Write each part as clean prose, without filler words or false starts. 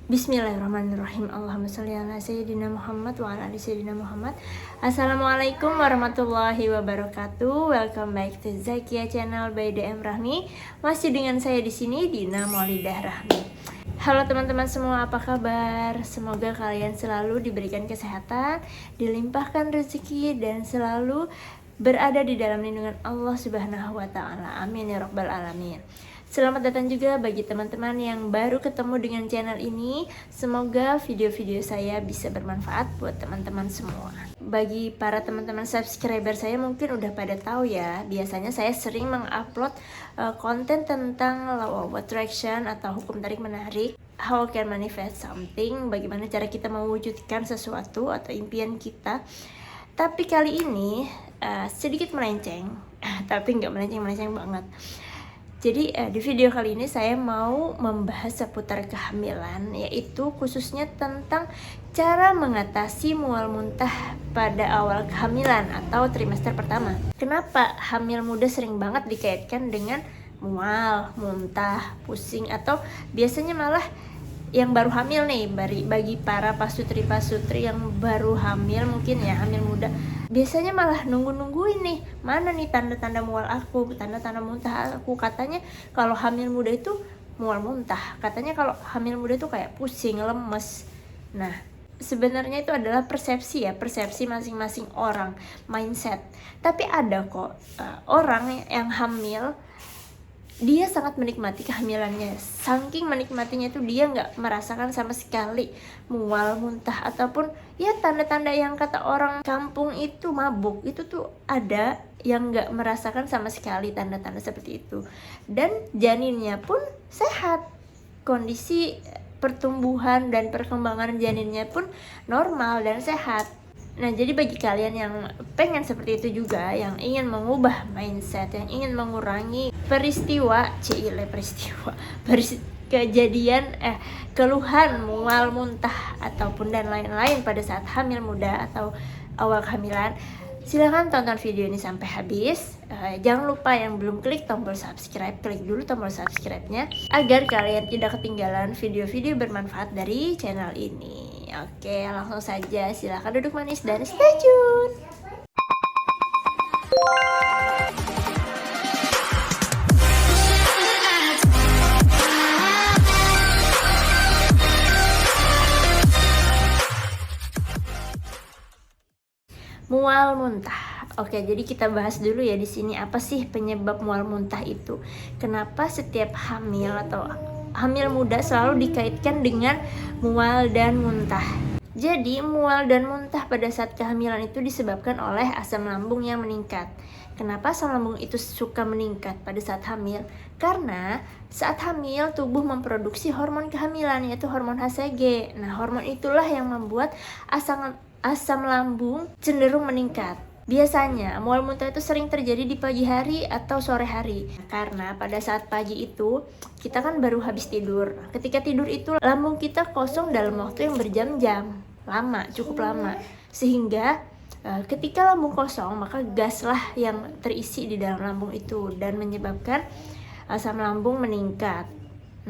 Bismillahirrahmanirrahim. Allahumma sholli ala sayyidina Muhammad wa ala ali sayyidina Muhammad. Assalamualaikum warahmatullahi wabarakatuh. Welcome back to Zakia Channel by DM Rahmi. Masih dengan saya di sini, Dina Maulidah Rahmi. Halo teman-teman semua, apa kabar? Semoga kalian selalu diberikan kesehatan, dilimpahkan rezeki, dan selalu berada di dalam lindungan Allah Subhanahu wa Ta'ala. Amin ya Rabbal Alamin. Selamat datang juga bagi teman-teman yang baru ketemu dengan channel ini. Semoga video-video saya bisa bermanfaat buat teman-teman semua. Bagi para teman-teman subscriber saya mungkin udah pada tahu ya, biasanya saya sering mengupload konten tentang law of attraction atau hukum tarik menarik. How can manifest something, bagaimana cara kita mewujudkan sesuatu atau impian kita. Tapi kali ini sedikit melenceng, tapi nggak melenceng-melenceng banget. Jadi di video kali ini saya mau membahas seputar kehamilan, yaitu khususnya tentang cara mengatasi mual muntah pada awal kehamilan atau trimester pertama. Kenapa hamil muda sering banget dikaitkan dengan mual, muntah, pusing, atau biasanya malah yang baru hamil nih, bagi para pasutri-pasutri yang baru hamil, mungkin ya hamil muda, biasanya malah nungguin nih, mana nih tanda-tanda mual aku, tanda-tanda muntah aku. Katanya kalau hamil muda itu mual muntah, katanya kalau hamil muda itu kayak pusing, lemes. Nah, sebenarnya itu adalah persepsi masing-masing orang, mindset. Tapi ada kok orang yang hamil, dia sangat menikmati kehamilannya. Saking menikmatinya itu dia nggak merasakan sama sekali mual, muntah, ataupun ya tanda-tanda yang kata orang kampung itu mabuk. Itu tuh ada yang nggak merasakan sama sekali tanda-tanda seperti itu. Dan janinnya pun sehat, kondisi pertumbuhan dan perkembangan janinnya pun normal dan sehat. Nah, jadi bagi kalian yang pengen seperti itu juga, yang ingin mengubah mindset, yang ingin mengurangi kejadian keluhan mual, muntah, ataupun dan lain-lain pada saat hamil muda atau awal kehamilan, silahkan tonton video ini sampai habis. Jangan lupa yang belum klik tombol subscribe, klik dulu tombol subscribe-nya agar kalian tidak ketinggalan video-video bermanfaat dari channel ini. Oke, langsung saja, silahkan duduk manis dan stay tune. Mual muntah. Oke, jadi kita bahas dulu ya di sini apa sih penyebab mual muntah itu. Kenapa setiap hamil atau hamil muda selalu dikaitkan dengan mual dan muntah. Jadi mual dan muntah pada saat kehamilan itu disebabkan oleh asam lambung yang meningkat. Kenapa asam lambung itu suka meningkat pada saat hamil? Karena saat hamil tubuh memproduksi hormon kehamilan, yaitu hormon HCG. Nah, hormon itulah yang membuat asam lambung cenderung meningkat. Biasanya mual muntah itu sering terjadi di pagi hari atau sore hari. Karena pada saat pagi itu kita kan baru habis tidur. Ketika tidur itu lambung kita kosong dalam waktu yang berjam-jam, cukup lama. Sehingga ketika lambung kosong, maka gaslah yang terisi di dalam lambung itu dan menyebabkan asam lambung meningkat.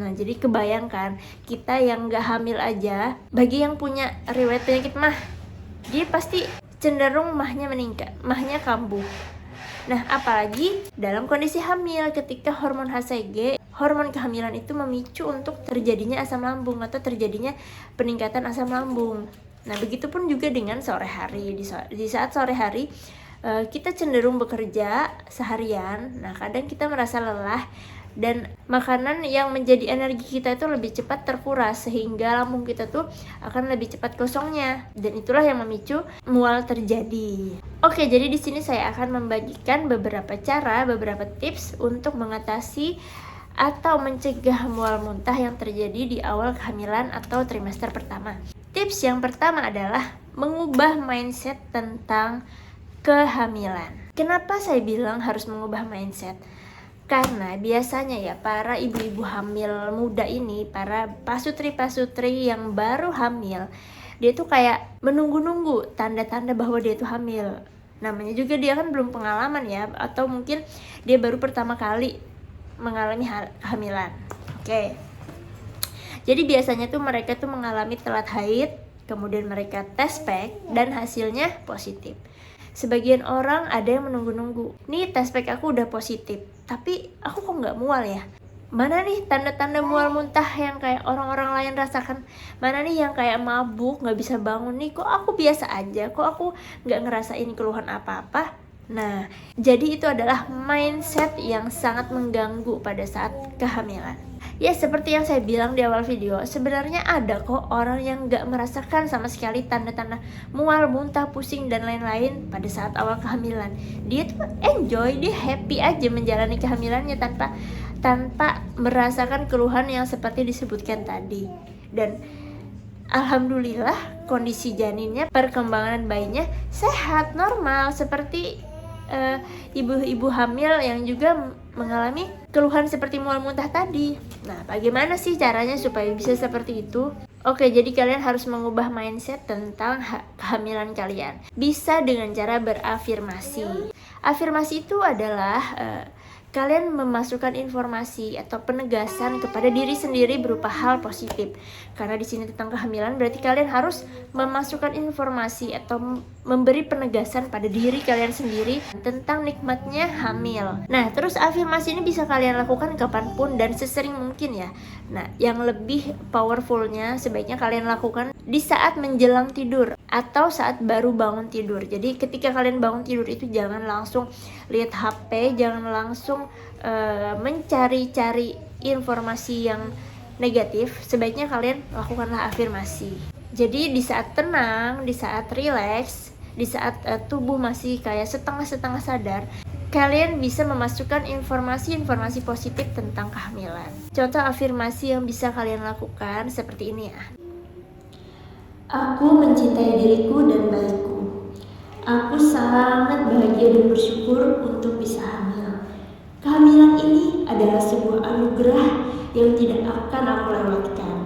Nah, jadi kebayangkan kita yang gak hamil aja, bagi yang punya riwayat penyakit mah, dia pasti cenderung mahnya meningkat, mahnya kambuh. Nah, apalagi dalam kondisi hamil, ketika hormon HCG, hormon kehamilan itu memicu untuk terjadinya asam lambung atau terjadinya peningkatan asam lambung. Nah, begitupun juga dengan sore hari. Di saat sore hari kita cenderung bekerja seharian. Nah, kadang kita merasa lelah dan makanan yang menjadi energi kita itu lebih cepat terkuras, sehingga lambung kita tuh akan lebih cepat kosongnya, dan itulah yang memicu mual terjadi. Oke, jadi di sini saya akan membagikan beberapa cara, beberapa tips untuk mengatasi atau mencegah mual muntah yang terjadi di awal kehamilan atau trimester pertama. Tips yang pertama adalah mengubah mindset tentang kehamilan. Kenapa saya bilang harus mengubah mindset? Karena biasanya ya para ibu-ibu hamil muda ini, para pasutri-pasutri yang baru hamil, dia tuh kayak menunggu-nunggu tanda-tanda bahwa dia tuh hamil. Namanya juga dia kan belum pengalaman ya, atau mungkin dia baru pertama kali mengalami kehamilan. Oke. Jadi biasanya tuh mereka tuh mengalami telat haid, kemudian mereka tes pack dan hasilnya positif. Sebagian orang ada yang menunggu-nunggu, nih tes pack aku udah positif, tapi aku kok nggak mual ya? Mana nih tanda-tanda mual muntah yang kayak orang-orang lain rasakan? Mana nih yang kayak mabuk, nggak bisa bangun nih, kok aku biasa aja, kok aku nggak ngerasain keluhan apa-apa? Nah, jadi itu adalah mindset yang sangat mengganggu pada saat kehamilan. Ya, seperti yang saya bilang di awal video, sebenarnya ada kok orang yang gak merasakan sama sekali tanda-tanda mual, muntah, pusing, dan lain-lain pada saat awal kehamilan. Dia tuh enjoy, dia happy aja menjalani kehamilannya tanpa merasakan keluhan yang seperti disebutkan tadi. Dan alhamdulillah kondisi janinnya, perkembangan bayinya sehat, normal, seperti ibu-ibu hamil yang juga mengalami keluhan seperti mual muntah tadi. Nah, bagaimana sih caranya supaya bisa seperti itu? Oke, jadi kalian harus mengubah mindset tentang kehamilan kalian. Bisa dengan cara berafirmasi. Afirmasi itu adalah kalian memasukkan informasi atau penegasan kepada diri sendiri berupa hal positif. Karena di sini tentang kehamilan, berarti kalian harus memasukkan informasi atau memberi penegasan pada diri kalian sendiri tentang nikmatnya hamil. Nah, terus afirmasi ini bisa kalian lakukan kapanpun dan sesering mungkin ya. Nah, yang lebih powerfulnya sebaiknya kalian lakukan di saat menjelang tidur atau saat baru bangun tidur. Jadi ketika kalian bangun tidur itu jangan langsung lihat HP, jangan langsung mencari-cari informasi yang negatif. Sebaiknya kalian lakukanlah afirmasi. Jadi di saat tenang, di saat rileks, di saat tubuh masih kayak setengah-setengah sadar, kalian bisa memasukkan informasi-informasi positif tentang kehamilan. Contoh afirmasi yang bisa kalian lakukan seperti ini ya. Aku mencintai diriku dan bayiku. Aku sangat bahagia dan bersyukur untuk bisa hamil. Kehamilan ini adalah sebuah anugerah yang tidak akan aku lewatkan.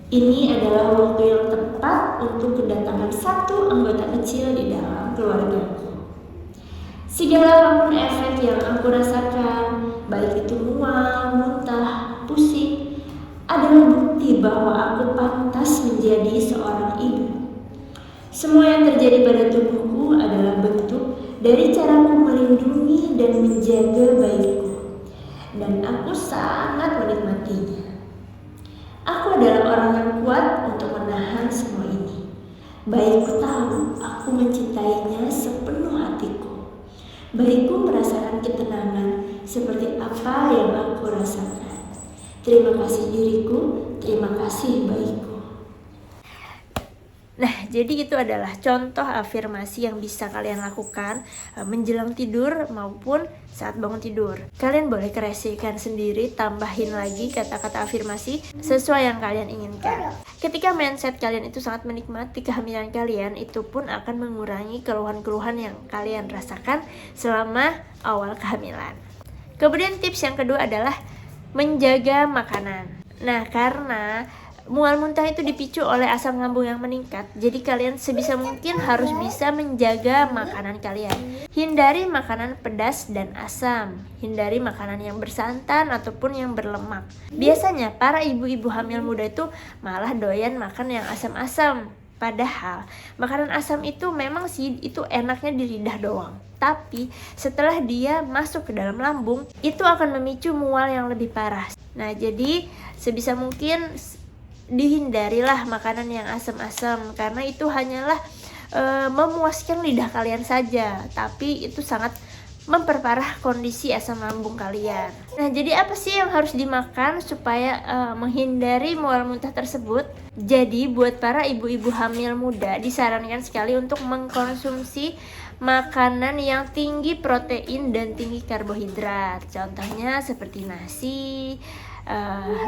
Ini adalah waktu yang tepat untuk kedatangan satu anggota kecil di dalam keluargaku. Segala apapun efek yang aku rasakan, baik itu mual, muntah, pusing, adalah bukti bahwa aku pantas menjadi seorang ibu. Semua yang terjadi pada tubuhku adalah bentuk dari caraku melindungi dan menjaga bayiku, dan aku sangat menikmatinya. Aku adalah orang yang kuat untuk menahan semua ini. Bayiku tahu aku mencintainya sepenuh hatiku. Bayiku merasakan ketenangan seperti apa yang aku rasakan. Terima kasih diriku, terima kasih bayiku. Nah, jadi itu adalah contoh afirmasi yang bisa kalian lakukan menjelang tidur maupun saat bangun tidur. Kalian boleh kreasikan sendiri, tambahin lagi kata-kata afirmasi sesuai yang kalian inginkan. Ketika mindset kalian itu sangat menikmati kehamilan kalian, itu pun akan mengurangi keluhan-keluhan yang kalian rasakan selama awal kehamilan. Kemudian tips yang kedua adalah menjaga makanan. Nah, karena mual muntah itu dipicu oleh asam lambung yang meningkat. Jadi kalian sebisa mungkin harus bisa menjaga makanan kalian. Hindari makanan pedas dan asam. Hindari makanan yang bersantan ataupun yang berlemak. Biasanya para ibu-ibu hamil muda itu malah doyan makan yang asam-asam. Padahal makanan asam itu memang sih itu enaknya di lidah doang. Tapi setelah dia masuk ke dalam lambung, itu akan memicu mual yang lebih parah. Nah, jadi sebisa mungkin dihindarilah makanan yang asam-asam, karena itu hanyalah memuaskan lidah kalian saja, tapi itu sangat memperparah kondisi asam lambung kalian. Nah, jadi apa sih yang harus dimakan supaya menghindari mual muntah tersebut? Jadi buat para ibu-ibu hamil muda disarankan sekali untuk mengkonsumsi makanan yang tinggi protein dan tinggi karbohidrat. Contohnya seperti nasi,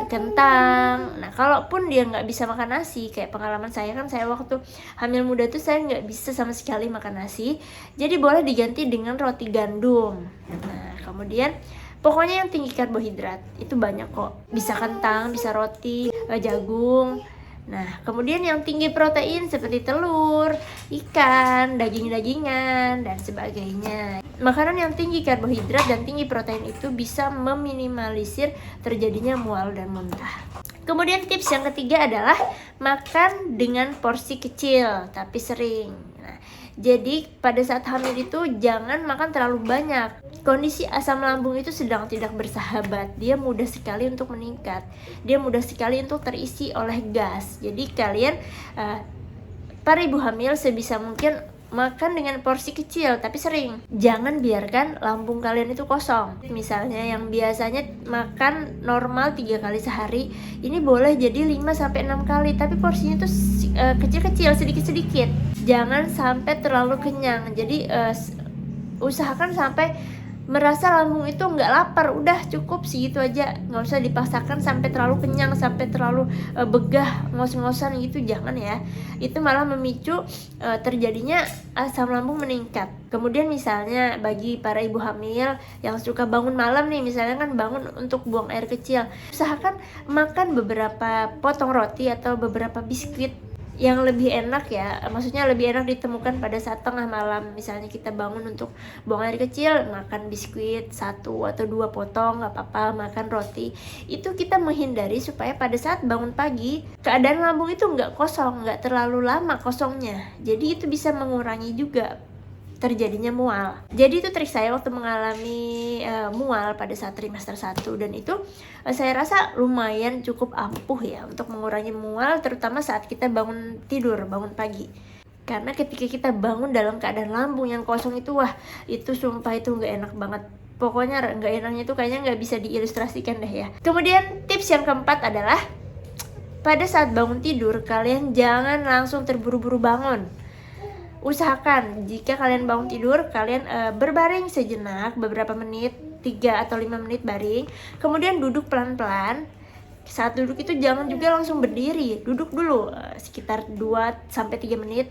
kentang. Nah, kalaupun dia nggak bisa makan nasi, kayak pengalaman saya kan, saya waktu hamil muda tuh saya nggak bisa sama sekali makan nasi, jadi boleh diganti dengan roti gandum. Nah, kemudian pokoknya yang tinggi karbohidrat itu banyak kok, bisa kentang, bisa roti, jagung. Nah, kemudian yang tinggi protein seperti telur, ikan, daging-dagingan, dan sebagainya. Makanan yang tinggi karbohidrat dan tinggi protein itu bisa meminimalisir terjadinya mual dan muntah. Kemudian tips yang ketiga adalah makan dengan porsi kecil tapi sering. Nah, jadi pada saat hamil itu jangan makan terlalu banyak. Kondisi asam lambung itu sedang tidak bersahabat. Dia mudah sekali untuk meningkat. Dia mudah sekali untuk terisi oleh gas. Jadi kalian para ibu hamil sebisa mungkin makan dengan porsi kecil tapi sering. Jangan biarkan lambung kalian itu kosong. Misalnya yang biasanya makan normal 3 kali sehari, ini boleh jadi 5-6 kali, tapi porsinya itu kecil-kecil, sedikit-sedikit. Jangan sampai terlalu kenyang. Jadi usahakan sampai merasa lambung itu nggak lapar, udah cukup segitu aja, nggak usah dipaksakan sampai terlalu kenyang, sampai terlalu begah, ngos-ngosan gitu, jangan ya. Itu malah memicu terjadinya asam lambung meningkat. Kemudian misalnya bagi para ibu hamil yang suka bangun malam nih, misalnya kan bangun untuk buang air kecil, usahakan makan beberapa potong roti atau beberapa biskuit yang lebih enak ya, maksudnya lebih enak ditemukan pada saat tengah malam. Misalnya kita bangun untuk buang air kecil, makan biskuit 1 atau 2 potong, gak apa-apa, makan roti. Itu kita menghindari supaya pada saat bangun pagi keadaan lambung itu nggak kosong, nggak terlalu lama kosongnya. Jadi itu bisa mengurangi juga terjadinya mual. Jadi itu trik saya waktu mengalami mual pada saat trimester 1, dan itu saya rasa lumayan cukup ampuh ya untuk mengurangi mual, terutama saat kita bangun tidur, bangun pagi. Karena ketika kita bangun dalam keadaan lambung yang kosong itu, wah itu sumpah itu nggak enak banget. Pokoknya nggak enaknya itu kayaknya nggak bisa diilustrasikan deh ya. Kemudian tips yang keempat adalah pada saat bangun tidur kalian jangan langsung terburu-buru bangun. Usahakan jika kalian bangun tidur, kalian berbaring sejenak, beberapa menit, 3 atau 5 menit baring, kemudian duduk pelan-pelan. Saat duduk itu jangan juga langsung berdiri, duduk dulu sekitar 2-3 menit.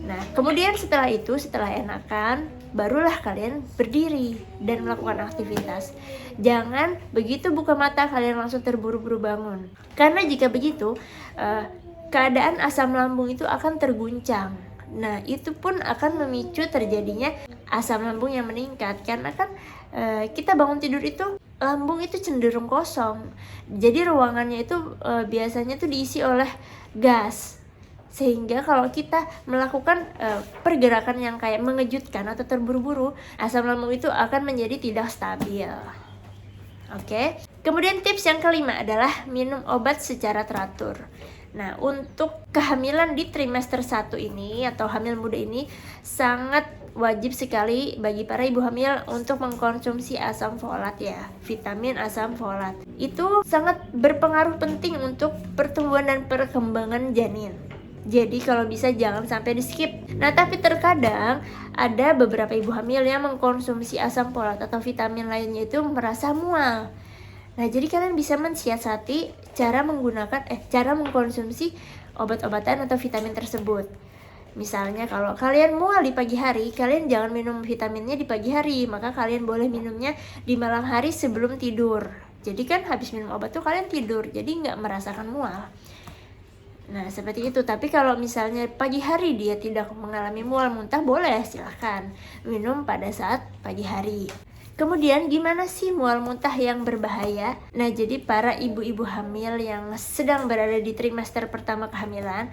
Nah, kemudian setelah itu, setelah enakan, barulah kalian berdiri dan melakukan aktivitas. Jangan begitu buka mata kalian langsung terburu-buru bangun. Karena jika begitu, keadaan asam lambung itu akan terguncang. Nah, itu pun akan memicu terjadinya asam lambung yang meningkat. Karena kan kita bangun tidur itu, lambung itu cenderung kosong. Jadi ruangannya itu biasanya tuh diisi oleh gas. Sehingga kalau kita melakukan pergerakan yang kayak mengejutkan atau terburu-buru, asam lambung itu akan menjadi tidak stabil. Oke. Kemudian tips yang kelima adalah minum obat secara teratur. Nah, untuk kehamilan di trimester 1 ini atau hamil muda ini sangat wajib sekali bagi para ibu hamil untuk mengkonsumsi asam folat ya, vitamin asam folat. Itu sangat berpengaruh penting untuk pertumbuhan dan perkembangan janin. Jadi kalau bisa jangan sampai di skip. Nah, tapi terkadang ada beberapa ibu hamil yang mengkonsumsi asam folat atau vitamin lainnya itu merasa mual. Nah, jadi kalian bisa mensiasati cara mengkonsumsi obat-obatan atau vitamin tersebut. Misalnya kalau kalian mual di pagi hari, kalian jangan minum vitaminnya di pagi hari, maka kalian boleh minumnya di malam hari sebelum tidur. Jadi kan habis minum obat tuh kalian tidur, jadi nggak merasakan mual. Nah, seperti itu. Tapi kalau misalnya pagi hari dia tidak mengalami mual muntah, boleh silahkan minum pada saat pagi hari. Kemudian gimana sih mual muntah yang berbahaya? Nah, jadi para ibu-ibu hamil yang sedang berada di trimester pertama kehamilan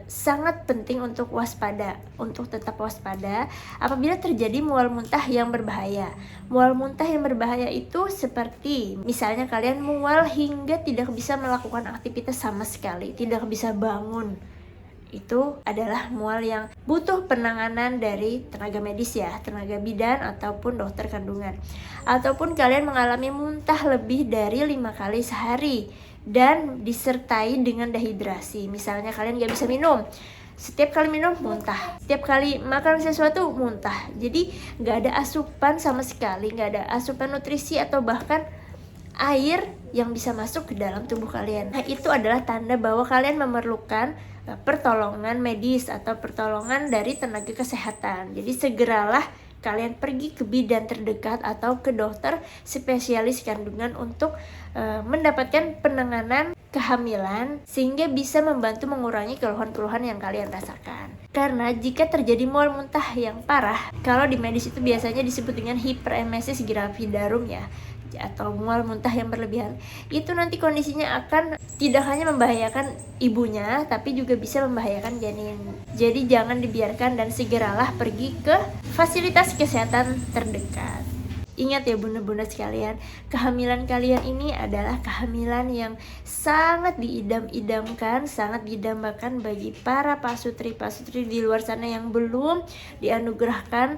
sangat penting untuk waspada, untuk tetap waspada apabila terjadi mual muntah yang berbahaya. Mual muntah yang berbahaya itu seperti misalnya kalian mual hingga tidak bisa melakukan aktivitas sama sekali, tidak bisa bangun. Itu adalah mual yang butuh penanganan dari tenaga medis ya, tenaga bidan ataupun dokter kandungan. Ataupun kalian mengalami muntah lebih dari 5 kali sehari dan disertai dengan dehidrasi. Misalnya kalian gak bisa minum, setiap kali minum muntah, setiap kali makan sesuatu muntah. Jadi gak ada asupan sama sekali, gak ada asupan nutrisi atau bahkan air yang bisa masuk ke dalam tubuh kalian. Nah, itu adalah tanda bahwa kalian memerlukan pertolongan medis atau pertolongan dari tenaga kesehatan. Jadi segeralah kalian pergi ke bidan terdekat atau ke dokter spesialis kandungan untuk mendapatkan penanganan kehamilan sehingga bisa membantu mengurangi keluhan-keluhan yang kalian rasakan. Karena jika terjadi mual muntah yang parah, kalau di medis itu biasanya disebut dengan hiperemesis gravidarum ya. atau mual muntah yang berlebihan, itu nanti kondisinya akan tidak hanya membahayakan ibunya tapi juga bisa membahayakan janin. Jadi jangan dibiarkan dan segeralah pergi ke fasilitas kesehatan terdekat. Ingat ya bunda-bunda sekalian, kehamilan kalian ini adalah kehamilan yang sangat diidam-idamkan, sangat didambakan bagi para pasutri-pasutri di luar sana yang belum dianugerahkan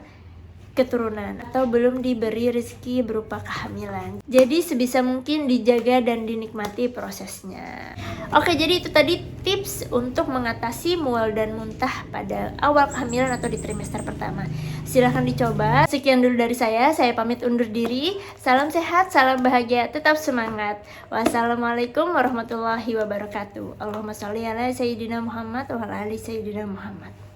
keturunan atau belum diberi rezeki berupa kehamilan. Jadi sebisa mungkin dijaga dan dinikmati prosesnya. Oke, jadi itu tadi tips untuk mengatasi mual dan muntah pada awal kehamilan atau di trimester pertama. Silahkan dicoba. Sekian dulu dari saya pamit undur diri. Salam sehat, salam bahagia, tetap semangat. Wassalamualaikum warahmatullahi wabarakatuh. Allahumma sholli ala sayyidina Muhammad wa ala ali sayyidina Muhammad.